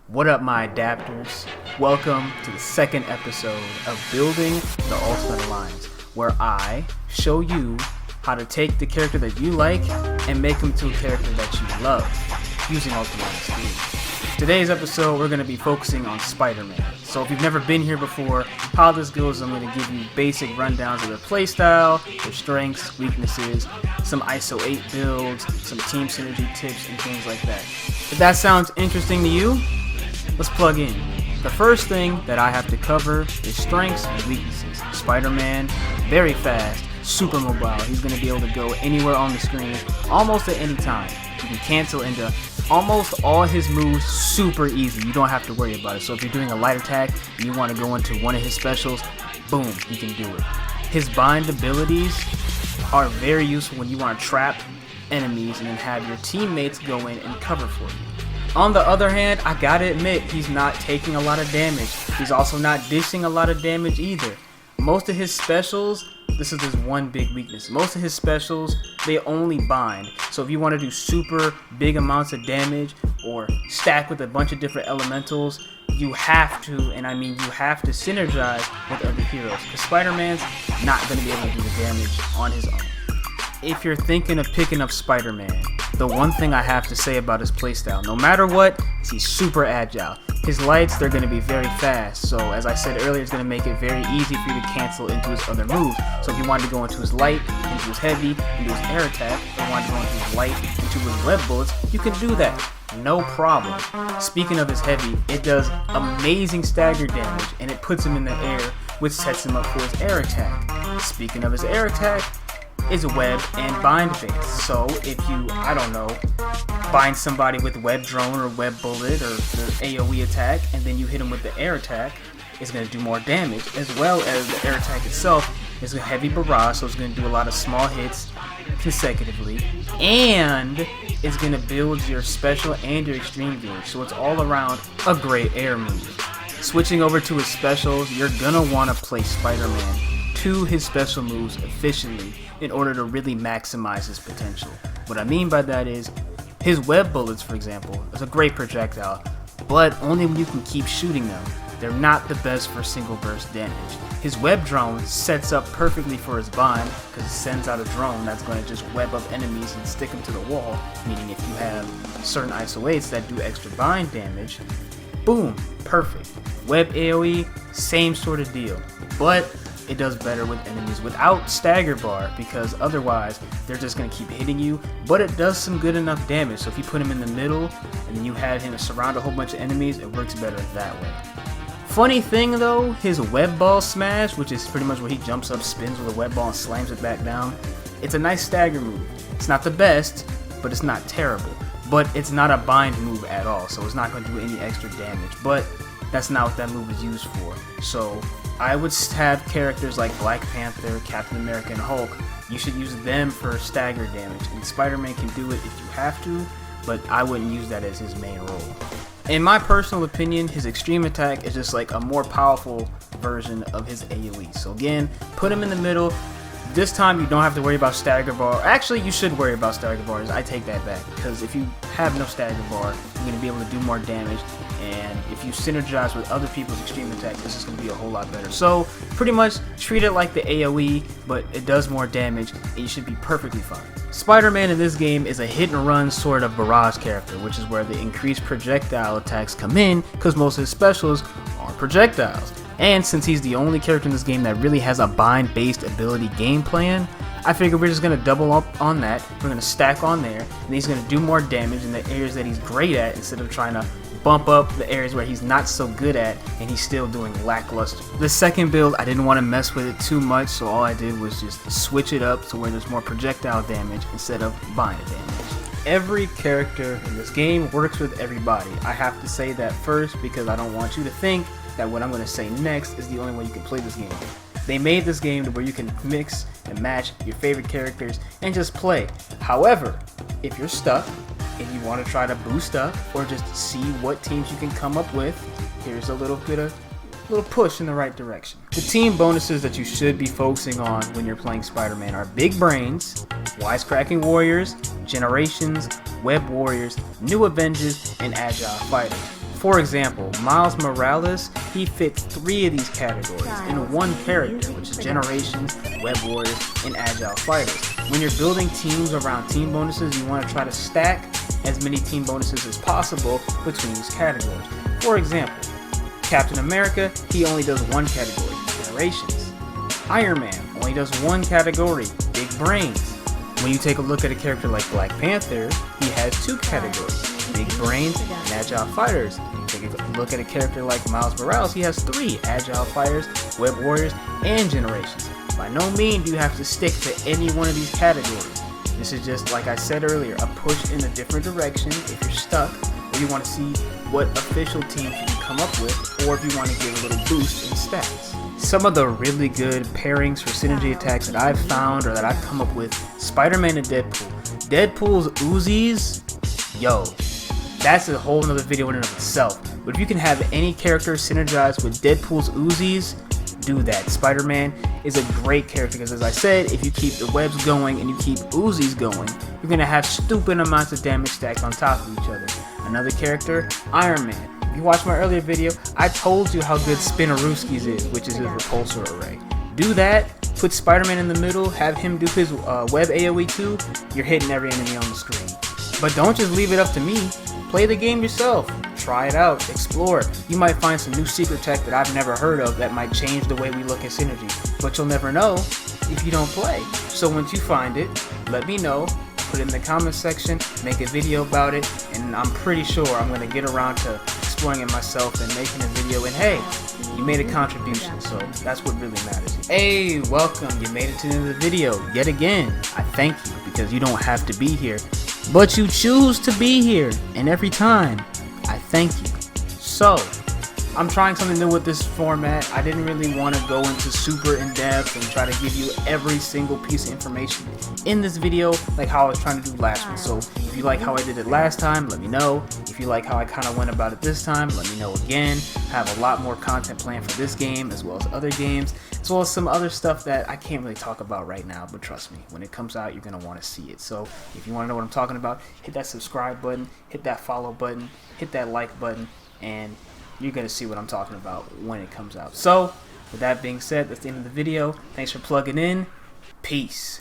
What up, my adapters? Welcome to the second episode of Building the Ultimate Alliance, where I show you how to take the character that you like and make him to a character that you love using Ultimate Alliance themes. Today's episode, we're going to be focusing on Spider-Man. So if you've never been here before, how this goes, I'm going to give you basic rundowns of their playstyle, their strengths, weaknesses, some ISO 8 builds, some team synergy tips, and things like that. If that sounds interesting to you, let's plug in. The first thing that I have to cover is strengths and weaknesses. Spider-Man, very fast, super mobile. He's going to be able to go anywhere on the screen, almost at any time. You can cancel into almost all his moves super easy. You don't have to worry about it. So if you're doing a light attack and you want to go into one of his specials, boom, you can do it. His bind abilities are very useful when you want to trap enemies and then have your teammates go in and cover for you. On the other hand, I gotta admit, he's not taking a lot of damage. He's also not dishing a lot of damage either. Most of his specials, this is his one big weakness. Most of his specials, they only bind. So if you want to do super big amounts of damage or stack with a bunch of different elementals, you have to, and I mean you have to synergize with other heroes. Because Spider-Man's not going to be able to do the damage on his own. If you're thinking of picking up Spider-Man, the one thing I have to say about his playstyle, no matter what, is he's super agile. His lights, they're going to be very fast, so as I said earlier, it's going to make it very easy for you to cancel into his other moves. So if you wanted to go into his light, into his heavy, into his air attack, or you wanted to go into his light, into his web bullets, you can do that. No problem. Speaking of his heavy, it does amazing stagger damage, and it puts him in the air, which sets him up for his air attack. Speaking of his air attack, is web and bind based. So if you, I don't know, bind somebody with web drone or web bullet or the AoE attack, and then you hit him with the air attack, it's going to do more damage, as well as the air attack itself is a heavy barrage, so it's going to do a lot of small hits consecutively, and it's going to build your special and your extreme gauge, so it's all around a great air move. Switching over to his specials, you're going to want to play Spider-Man to his special moves efficiently in order to really maximize his potential. What I mean by that is, his web bullets, for example, is a great projectile, but only when you can keep shooting them. They're not the best for single burst damage. His web drone sets up perfectly for his bind because it sends out a drone that's going to just web up enemies and stick them to the wall, meaning if you have certain ISO 8s that do extra bind damage, boom, perfect. Web AoE, same sort of deal, but it does better with enemies without stagger bar, because otherwise they're just going to keep hitting you, but it does some good enough damage. So if you put him in the middle and then you have him surround a whole bunch of enemies, it works better that way. Funny thing though, his web ball smash, which is pretty much where he jumps up, spins with a web ball and slams it back down, it's a nice stagger move. It's not the best, but it's not terrible. But it's not a bind move at all, so it's not going to do any extra damage, but that's not what that move is used for. So I would have characters like Black Panther, Captain America, and Hulk. You should use them for stagger damage, and Spider-Man can do it if you have to, but I wouldn't use that as his main role. In my personal opinion, his extreme attack is just like a more powerful version of his AoE. So again, put him in the middle. This time you don't have to worry about stagger bar. Actually, you should worry about stagger bars. I take that back, because if you have no stagger bar, you're going to be able to do more damage, and if you synergize with other people's extreme attacks, this is going to be a whole lot better. So pretty much treat it like the AoE, but it does more damage, and you should be perfectly fine. Spider-Man in this game is a hit and run sort of barrage character, which is where the increased projectile attacks come in, because most of his specials are projectiles. And since he's the only character in this game that really has a bind-based ability game plan, I figured we're just going to double up on that. We're going to stack on there, and he's going to do more damage in the areas that he's great at, instead of trying to bump up the areas where he's not so good at and he's still doing lackluster. The second build, I didn't want to mess with it too much, so all I did was just switch it up to where there's more projectile damage instead of bind damage. Every character in this game works with everybody. I have to say that first because I don't want you to think that what I'm going to say next is the only way you can play this game. They made this game to where you can mix and match your favorite characters and just play. However, if you're stuck and you want to try to boost up or just see what teams you can come up with, here's a little push in the right direction. The team bonuses that you should be focusing on when you're playing Spider-Man are Big Brains, Wisecracking Warriors, Generations, Web Warriors, New Avengers, and Agile Fighters. For example, Miles Morales, he fits 3 of these categories in one character, which is Generations, Web Warriors, and Agile Fighters. When you're building teams around team bonuses, you want to try to stack as many team bonuses as possible between these categories. For example, Captain America, he only does one category, Generations. Iron Man only does one category, Big Brains. When you take a look at a character like Black Panther, he has 2 categories, Big Brains and Agile Fighters. Take a look at a character like Miles Morales, he has 3, Agile Fighters, Web Warriors, and Generations. By no means do you have to stick to any one of these categories. This is just, like I said earlier, a push in a different direction if you're stuck, or you want to see what official teams you can come up with, or if you want to give a little boost in stats. Some of the really good pairings for synergy attacks that I've found or that I've come up with, Spider-Man and Deadpool. Deadpool's Uzis, yo, that's a whole nother video in and of itself. But if you can have any character synergize with Deadpool's Uzis, do that. Spider-Man is a great character because, as I said, if you keep the webs going and you keep Uzis going, you're going to have stupid amounts of damage stacked on top of each other. Another character, Iron Man. If you watched my earlier video, I told you how good Spinaruskis is, which is his repulsor array. Do that, put Spider-Man in the middle, have him do his web AoE too, you're hitting every enemy on the screen. But don't just leave it up to me. Play the game yourself. Try it out, explore. You might find some new secret tech that I've never heard of that might change the way we look at synergy. But you'll never know if you don't play. So once you find it, let me know. Put it in the comment section, make a video about it, and I'm pretty sure I'm going to get around to exploring it myself and making a video. And hey, you made a contribution, so that's what really matters. Hey, welcome. You made it to the end of the video. Yet again, I thank you because you don't have to be here, but you choose to be here. And every time, I thank you. So, I'm trying something new with this format. I didn't really want to go into super in-depth and try to give you every single piece of information in this video like how I was trying to do last one. So if you like how I did it last time, let me know. If you like how I kind of went about it this time, let me know again. I have a lot more content planned for this game as well as other games, as well as some other stuff that I can't really talk about right now, but trust me, when it comes out, you're going to want to see it. So if you want to know what I'm talking about, hit that subscribe button, hit that follow button, hit that like button, and you're going to see what I'm talking about when it comes out. So, with that being said, that's the end of the video. Thanks for plugging in. Peace.